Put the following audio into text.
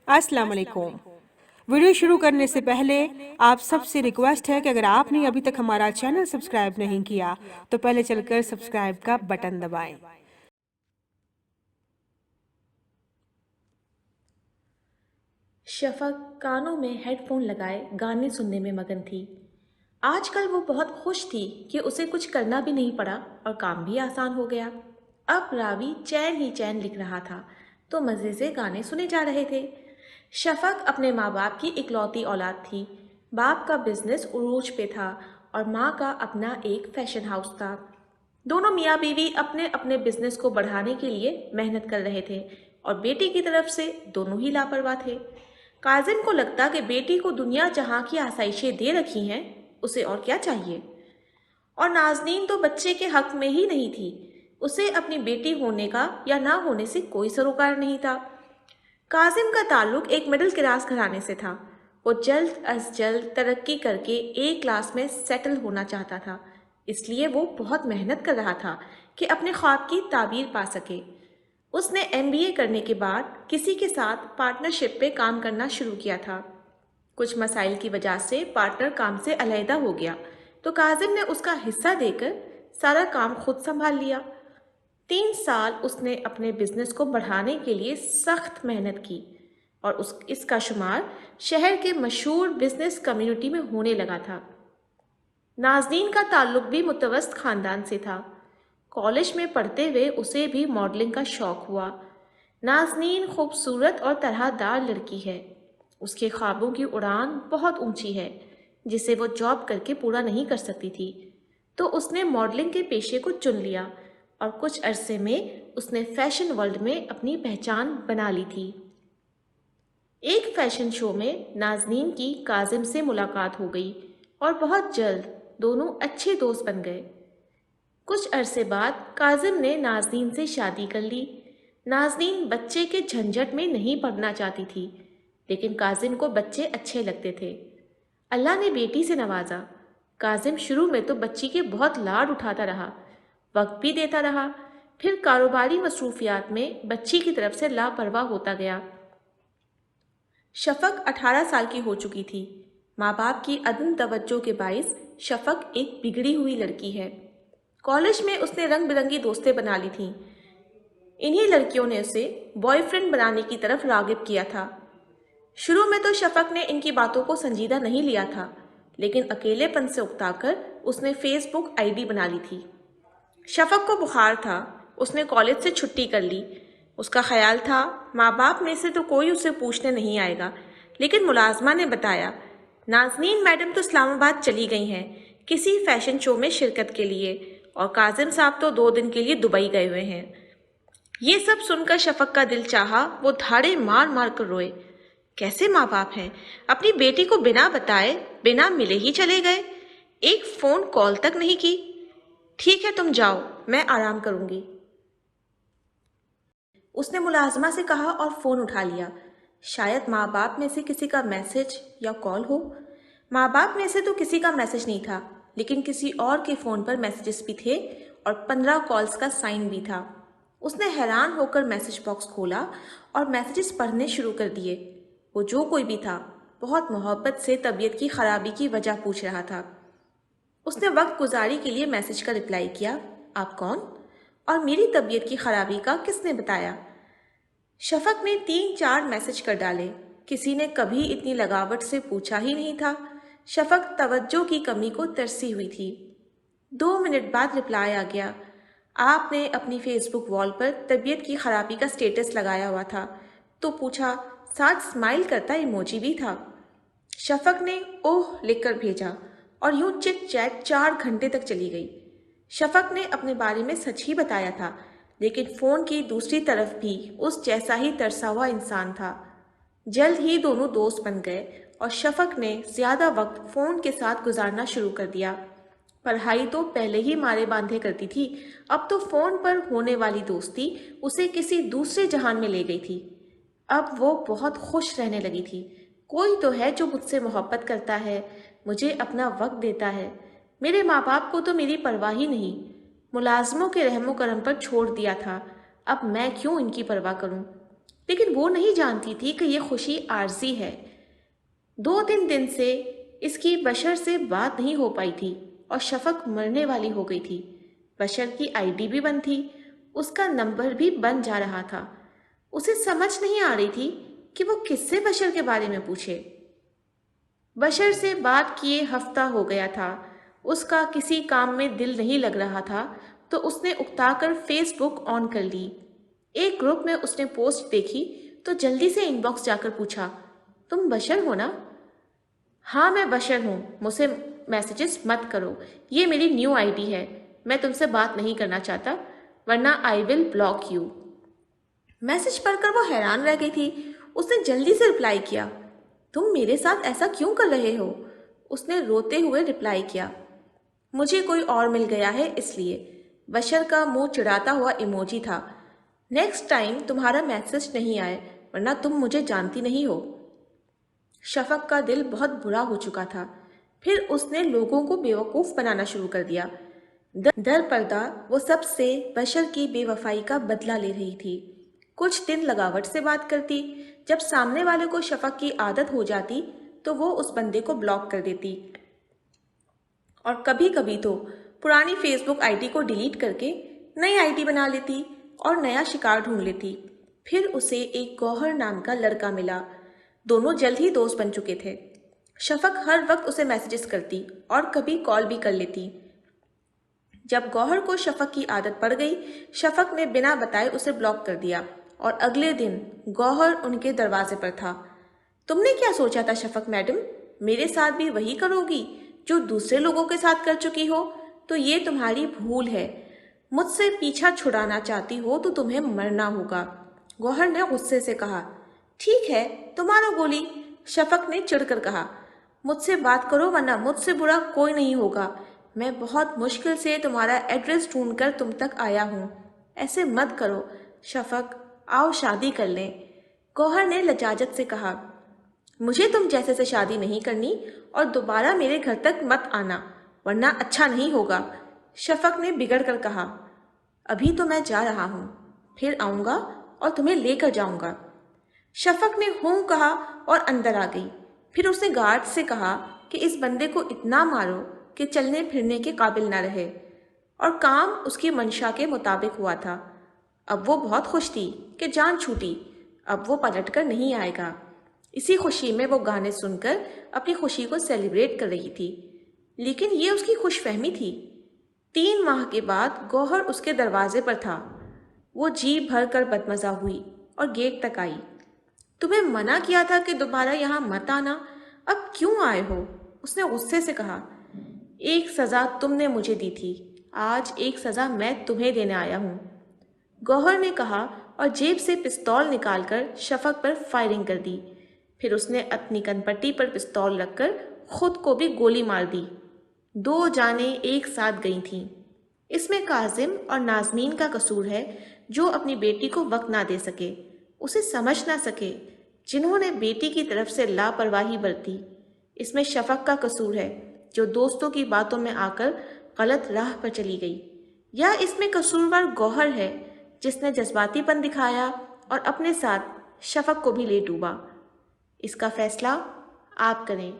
अस्सलाम वालेकुम। वीडियो शुरू करने से पहले आप सबसे रिक्वेस्ट है कि अगर आपने अभी तक हमारा चैनल सब्सक्राइब नहीं किया तो पहले चलकर सब्सक्राइब का बटन दबाएं। शफक कानों में हेडफोन लगाए गाने सुनने में मगन थी। आजकल वो बहुत खुश थी कि उसे कुछ करना भी नहीं पड़ा और काम भी आसान हो गया। अब रावी चैन ही चैन लिख रहा था तो मज़े से गाने सुने जा रहे थे। शफक अपने माँ बाप की इकलौती औलाद थी। बाप का बिजनेस उरूज पे था और माँ का अपना एक फैशन हाउस था। दोनों मियाँ बीवी अपने अपने बिजनेस को बढ़ाने के लिए मेहनत कर रहे थे और बेटी की तरफ से दोनों ही लापरवाह थे। काजिम को लगता कि बेटी को दुनिया जहाँ की आसाइशें दे रखी हैं, उसे और क्या चाहिए। और नाज़नीन तो बच्चे के हक में ही नहीं थी। उसे अपनी बेटी होने का या ना होने से कोई सरोकार नहीं था। काजिम का ताल्लुक एक मिडिल क्लास घराने से था। वो जल्द अज जल्द तरक्की करके एक क्लास में सेटल होना चाहता था, इसलिए वो बहुत मेहनत कर रहा था कि अपने ख्वाब की ताबीर पा सके। उसने एमबीए करने के बाद किसी के साथ पार्टनरशिप पे काम करना शुरू किया था। कुछ मसाइल की वजह से पार्टनर काम से अलहदा हो गया तो काजिम ने उसका हिस्सा देकर सारा काम खुद संभाल लिया। 3 साल उसने अपने बिजनेस को बढ़ाने के लिए सख्त मेहनत की और इसका शुमार शहर के मशहूर बिजनेस कम्युनिटी में होने लगा था। नाज़नीन का ताल्लुक भी मुतवस्त ख़ानदान से था। कॉलेज में पढ़ते हुए उसे भी मॉडलिंग का शौक़ हुआ। नाज़नीन खूबसूरत और तरहदार लड़की है। उसके ख्वाबों की उड़ान बहुत ऊंची है जिसे वो जॉब करके पूरा नहीं कर सकती थी, तो उसने मॉडलिंग के पेशे को चुन लिया और कुछ अरसे में उसने फैशन वर्ल्ड में अपनी पहचान बना ली थी। एक फैशन शो में नाज़नीन की काजिम से मुलाकात हो गई और बहुत जल्द दोनों अच्छे दोस्त बन गए। कुछ अरसे बाद काजिम ने नाज़नीन से शादी कर ली। नाज़नीन बच्चे के झंझट में नहीं पड़ना चाहती थी, लेकिन काजिम को बच्चे अच्छे लगते थे। अल्लाह ने बेटी से नवाजा। काजिम शुरू में तो बच्ची के बहुत लाड उठाता रहा, वक्त भी देता रहा, फिर कारोबारी मसरूफियात में बच्ची की तरफ से लापरवाह होता गया। शफक 18 साल की हो चुकी थी। माँ बाप की अदम तवज्जो के बाइस शफक एक बिगड़ी हुई लड़की है। कॉलेज में उसने रंग बिरंगी दोस्तें बना ली थीं। इन्हीं लड़कियों ने उसे बॉयफ्रेंड बनाने की तरफ रागिब किया था। शुरू में तो शफक ने इनकी बातों को संजीदा नहीं लिया था, लेकिन अकेलेपन से उकताकर उसने फेसबुक आईडी बना ली थी। शफक को बुखार था, उसने कॉलेज से छुट्टी कर ली। उसका ख्याल था माँ बाप में से तो कोई उसे पूछने नहीं आएगा, लेकिन मुलाजमा ने बताया नाज़नीन मैडम तो इस्लामाबाद चली गई हैं किसी फैशन शो में शिरकत के लिए, और काजिम साहब तो 2 दिन के लिए दुबई गए हुए हैं। ये सब सुनकर शफक का दिल चाहा वो धाड़े मार मार कर रोए। कैसे माँ बाप हैं, अपनी बेटी को बिना बताए बिना मिले ही चले गए, एक फ़ोन कॉल तक नहीं की। ठीक है तुम जाओ, मैं आराम करूंगी, उसने मुलाजमा से कहा और फ़ोन उठा लिया। शायद माँ बाप में से किसी का मैसेज या कॉल हो। माँ बाप में से तो किसी का मैसेज नहीं था, लेकिन किसी और के फ़ोन पर मैसेजेस भी थे और 15 कॉल्स का साइन भी था। उसने हैरान होकर मैसेज बॉक्स खोला और मैसेजेस पढ़ने शुरू कर दिए। वो जो कोई भी था बहुत मोहब्बत से तबीयत की ख़राबी की वजह पूछ रहा था। उसने वक्त गुजारी के लिए मैसेज का रिप्लाई किया, आप कौन और मेरी तबीयत की ख़राबी का किसने बताया। शफक ने 3-4 मैसेज कर डाले, किसी ने कभी इतनी लगावट से पूछा ही नहीं था। शफक तवज्जो की कमी को तरसी हुई थी। 2 मिनट बाद रिप्लाई आ गया, आपने अपनी फेसबुक वॉल पर तबीयत की खराबी का स्टेटस लगाया हुआ था, तो पूछा, साथ स्माइल करता इमोजी भी था। शफक ने ओह लिखकर भेजा और यूं चिट चैट 4 घंटे तक चली गई। शफक ने अपने बारे में सच ही बताया था, लेकिन फ़ोन की दूसरी तरफ भी उस जैसा ही तरसा हुआ इंसान था। जल्द ही दोनों दोस्त बन गए और शफक ने ज़्यादा वक्त फ़ोन के साथ गुजारना शुरू कर दिया। पढ़ाई तो पहले ही मारे बांधे करती थी, अब तो फ़ोन पर होने वाली दोस्ती उसे किसी दूसरे जहान में ले गई थी। अब वो बहुत खुश रहने लगी थी। कोई तो है जो मुझसे मोहब्बत करता है, मुझे अपना वक्त देता है। मेरे माँ बाप को तो मेरी परवाह ही नहीं, मुलाजमों के रहमो करम पर छोड़ दिया था, अब मैं क्यों इनकी परवाह करूं। لیکن وہ نہیں جانتی تھی کہ یہ خوشی عارضی ہے۔ 2-3 دن سے اس کی بشر سے بات نہیں ہو پائی تھی اور شفق مرنے والی ہو گئی تھی۔ بشر کی آئی ڈی بھی بند تھی، اس کا نمبر بھی بند جا رہا تھا۔ اسے سمجھ نہیں آ رہی تھی کہ وہ کس سے بشر کے بارے میں پوچھے۔ بشر سے بات کیے ہفتہ ہو گیا تھا، اس کا کسی کام میں دل نہیں لگ رہا تھا، تو اس نے اکتا کر فیس بک آن کر لی۔ ایک گروپ میں اس نے پوسٹ دیکھی تو جلدی سے ان باکس جا کر پوچھا، تم بشر ہو نا؟ ہاں میں بشر ہوں، مجھ سے میسیجز مت کرو، یہ میری نیو آئی ڈی ہے، میں تم سے بات نہیں کرنا چاہتا ورنہ آئی ول بلاک یو۔ میسج پڑھ کر وہ حیران رہ گئی تھی۔ اس نے جلدی سے رپلائی کیا، تم میرے ساتھ ایسا کیوں کر رہے ہو؟ اس نے روتے ہوئے رپلائی کیا، مجھے کوئی اور مل گیا ہے اس لیے۔ بشر کا منہ چڑھاتا ہوا ایموجی تھا، نیکسٹ ٹائم تمہارا میسج نہیں آئے ورنہ تم مجھے جانتی نہیں ہو۔ شفق کا دل بہت برا ہو چکا تھا۔ پھر اس نے لوگوں کو بیوقوف بنانا شروع کر دیا۔ در پردہ وہ سب سے بشر کی بے وفائی کا بدلہ لے رہی تھی۔ کچھ دن لگاوٹ سے بات کرتی، جب سامنے والے کو شفق کی عادت ہو جاتی تو وہ اس بندے کو بلاک کر دیتی، اور کبھی کبھی تو پرانی فیس بک آئی ڈی کو ڈیلیٹ کر کے نئی آئی ڈی بنا لیتی اور نیا شکار ڈھونڈ لیتی۔ پھر اسے ایک گوہر نام کا لڑکا ملا، دونوں جلد ہی دوست بن چکے تھے۔ شفق ہر وقت اسے میسیجز کرتی اور کبھی کال بھی کر لیتی۔ جب گوہر کو شفق کی عادت پڑ گئی، شفق نے بنا بتائے اسے بلاک کر دیا، اور اگلے دن گوہر ان کے دروازے پر تھا۔ تم نے کیا سوچا تھا شفق میڈم؟ میرے ساتھ بھی وہی کرو گی جو دوسرے لوگوں کے ساتھ کر چکی ہو؟ تو یہ تمہاری بھول ہے۔ مجھ سے پیچھا چھڑانا چاہتی ہو تو تمہیں مرنا ہوگا۔ گوہر نے غصے سے کہا، ٹھیک ہے تو مارو گولی۔ شفق نے چڑھ کر کہا، مجھ سے بات کرو ورنہ مجھ سے برا کوئی نہیں ہوگا۔ میں بہت مشکل سے تمہارا ایڈریس ڈھونڈ کر تم تک آیا ہوں، ایسے مت کرو شفق، آؤ شادی کر لیں۔ گوہر نے لجاجت سے کہا، مجھے تم جیسے سے شادی نہیں کرنی اور دوبارہ میرے گھر تک مت آنا ورنہ اچھا نہیں ہوگا۔ شفق نے بگڑ کر کہا، ابھی تو میں جا رہا ہوں، پھر آؤں گا اور تمہیں لے کر جاؤں گا۔ شفق نے ہوں کہا اور اندر آ گئی۔ پھر اس نے گارڈ سے کہا کہ اس بندے کو اتنا مارو کہ چلنے پھرنے کے قابل نہ رہے، اور کام اس کی منشا کے مطابق ہوا تھا۔ اب وہ بہت خوش تھی کہ جان چھوٹی، اب وہ پلٹ کر نہیں آئے گا۔ اسی خوشی میں وہ گانے سن کر اپنی خوشی کو سیلیبریٹ کر رہی تھی، لیکن یہ اس کی خوش فہمی تھی۔ 3 ماہ کے بعد گوہر اس کے دروازے پر تھا۔ وہ جی بھر کر بدمزہ ہوئی اور گیٹ تک آئی۔ تمہیں منع کیا تھا کہ دوبارہ یہاں مت آنا، اب کیوں آئے ہو؟ اس نے غصے سے کہا، ایک سزا تم نے مجھے دی تھی، آج ایک سزا میں تمہیں دینے آیا ہوں۔ گوہر نے کہا اور جیب سے پستول نکال کر شفق پر فائرنگ کر دی۔ پھر اس نے اپنی کن پٹی پر پستول رکھ کر خود کو بھی گولی مار دی۔ 2 جانیں ایک ساتھ گئی تھیں۔ اس میں کاظم اور نازمین کا قصور ہے جو اپنی بیٹی کو وقت نہ دے سکے، اسے سمجھ نہ سکے، جنہوں نے بیٹی کی طرف سے لاپرواہی برتی۔ اس میں شفق کا قصور ہے جو دوستوں کی باتوں میں آ کر غلط راہ پر چلی گئی، یا اس میں قصوروار گوہر ہے جس نے جذباتی پن دکھایا اور اپنے ساتھ شفق کو بھی لے ڈوبا۔ اس کا فیصلہ آپ کریں۔